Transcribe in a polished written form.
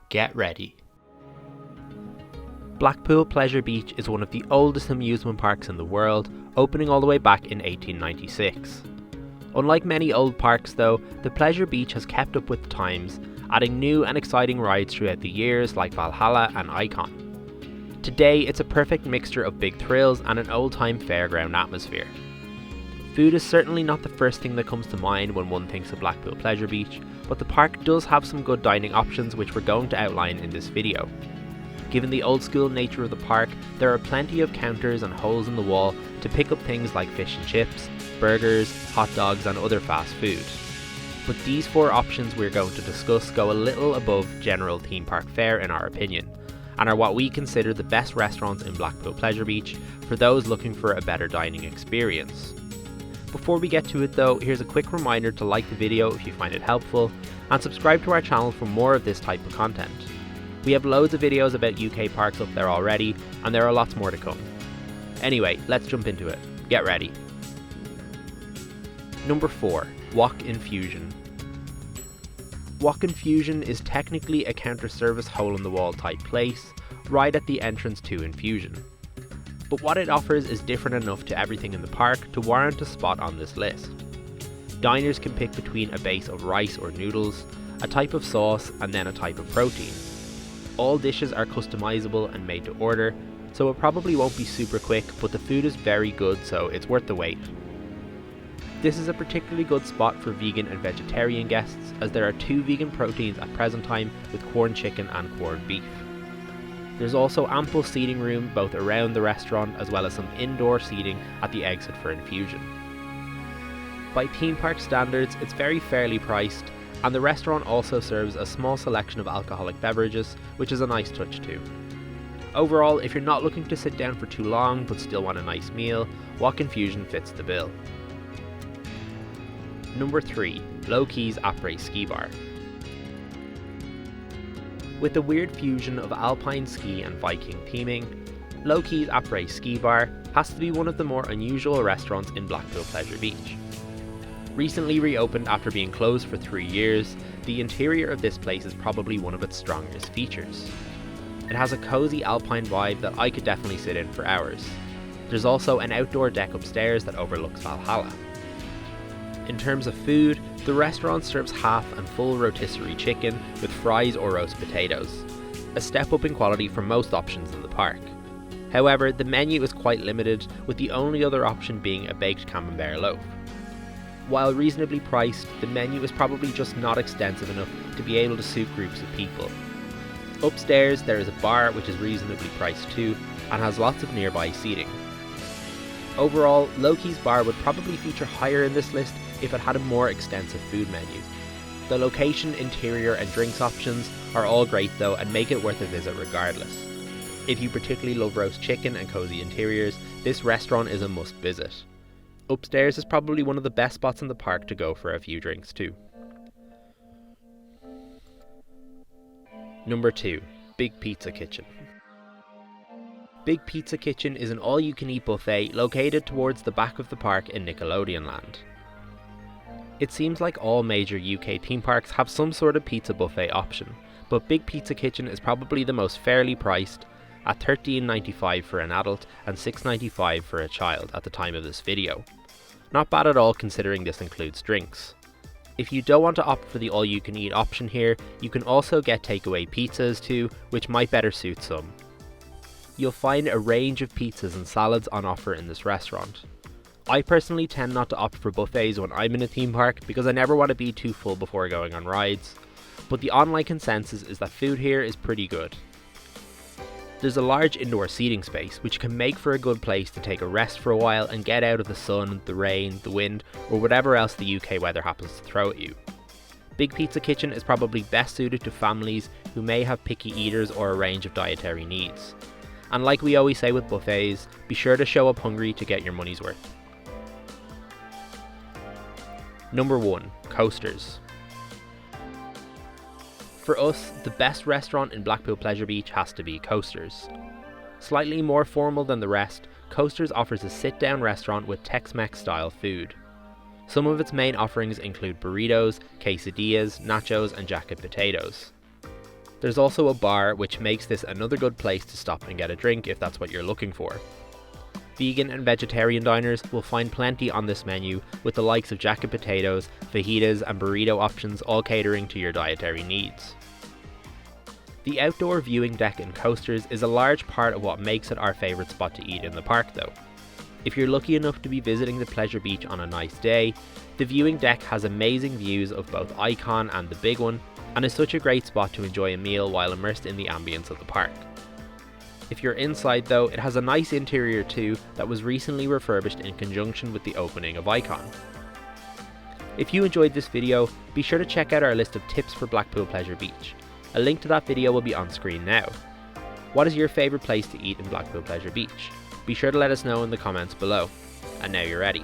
Get ready. Blackpool Pleasure Beach is one of the oldest amusement parks in the world, opening all the way back in 1896. Unlike many old parks though, the Pleasure Beach has kept up with the times, adding new and exciting rides throughout the years like Valhalla and Icon. Today it's a perfect mixture of big thrills and an old-time fairground atmosphere. Food is certainly not the first thing that comes to mind when one thinks of Blackpool Pleasure Beach, but the park does have some good dining options which we're going to outline in this video. Given the old school nature of the park, there are plenty of counters and holes in the wall to pick up things like fish and chips, burgers, hot dogs and other fast food. But these four options we're going to discuss go a little above general theme park fare in our opinion, and are what we consider the best restaurants in Blackpool Pleasure Beach for those looking for a better dining experience. Before we get to it though, here's a quick reminder to like the video if you find it helpful, and subscribe to our channel for more of this type of content. We have loads of videos about UK parks up there already, and there are lots more to come. Anyway, let's jump into it. Get ready. Number 4. Wok Infusion. Wok Infusion is technically a counter-service hole-in-the-wall type place, right at the entrance to Infusion. But what it offers is different enough to everything in the park to warrant a spot on this list. Diners can pick between a base of rice or noodles, a type of sauce, and then a type of protein. All dishes are customizable and made to order, so it probably won't be super quick, but the food is very good, so it's worth the wait. This is a particularly good spot for vegan and vegetarian guests, as there are 2 vegan proteins at present time with corned chicken and corned beef. There's also ample seating room both around the restaurant as well as some indoor seating at the exit for Infusion. By theme park standards, it's very fairly priced, and the restaurant also serves a small selection of alcoholic beverages, which is a nice touch too. Overall, if you're not looking to sit down for too long but still want a nice meal, Wok Infusion fits the bill. Number 3. Lokis Apres Ski Bar. With a weird fusion of alpine ski and Viking theming, Lokis Apres Ski Bar has to be one of the more unusual restaurants in Blackpool Pleasure Beach. Recently reopened after being closed for 3 years, the interior of this place is probably one of its strongest features. It has a cozy alpine vibe that I could definitely sit in for hours. There's also an outdoor deck upstairs that overlooks Valhalla. In terms of food, the restaurant serves half and full rotisserie chicken with fries or roast potatoes, a step up in quality from most options in the park. However, the menu is quite limited, with the only other option being a baked camembert loaf. While reasonably priced, the menu is probably just not extensive enough to be able to suit groups of people. Upstairs there is a bar which is reasonably priced too, and has lots of nearby seating. Overall, Lokis Bar would probably feature higher in this list if it had a more extensive food menu. The location, interior and drinks options are all great though, and make it worth a visit regardless. If you particularly love roast chicken and cozy interiors, this restaurant is a must visit. Upstairs is probably one of the best spots in the park to go for a few drinks too. Number 2. Big Pizza Kitchen. Big Pizza Kitchen is an all-you-can-eat buffet located towards the back of the park in Nickelodeon Land. It seems like all major UK theme parks have some sort of pizza buffet option, but Big Pizza Kitchen is probably the most fairly priced, at $13.95 for an adult and $6.95 for a child at the time of this video. Not bad at all considering this includes drinks. If you don't want to opt for the all-you-can-eat option here, you can also get takeaway pizzas too, which might better suit some. You'll find a range of pizzas and salads on offer in this restaurant. I personally tend not to opt for buffets when I'm in a theme park because I never want to be too full before going on rides, but the online consensus is that food here is pretty good. There's a large indoor seating space which can make for a good place to take a rest for a while and get out of the sun, the rain, the wind, or whatever else the UK weather happens to throw at you. Big Pizza Kitchen is probably best suited to families who may have picky eaters or a range of dietary needs. And like we always say with buffets, be sure to show up hungry to get your money's worth. Number 1. Coasters. For us, the best restaurant in Blackpool Pleasure Beach has to be Coasters. Slightly more formal than the rest, Coasters offers a sit-down restaurant with Tex Mex style food. Some of its main offerings include burritos, quesadillas, nachos and jacket potatoes. There's also a bar, which makes this another good place to stop and get a drink if that's what you're looking for. Vegan and vegetarian diners will find plenty on this menu, with the likes of jacket potatoes, fajitas and burrito options all catering to your dietary needs. The outdoor viewing deck and coasters is a large part of what makes it our favourite spot to eat in the park though. If you're lucky enough to be visiting the Pleasure Beach on a nice day, the viewing deck has amazing views of both Icon and the Big One, and is such a great spot to enjoy a meal while immersed in the ambience of the park. If you're inside though, it has a nice interior too that was recently refurbished in conjunction with the opening of Icon. If you enjoyed this video, be sure to check out our list of tips for Blackpool Pleasure Beach. A link to that video will be on screen now. What is your favourite place to eat in Blackpool Pleasure Beach? Be sure to let us know in the comments below. And now you're ready.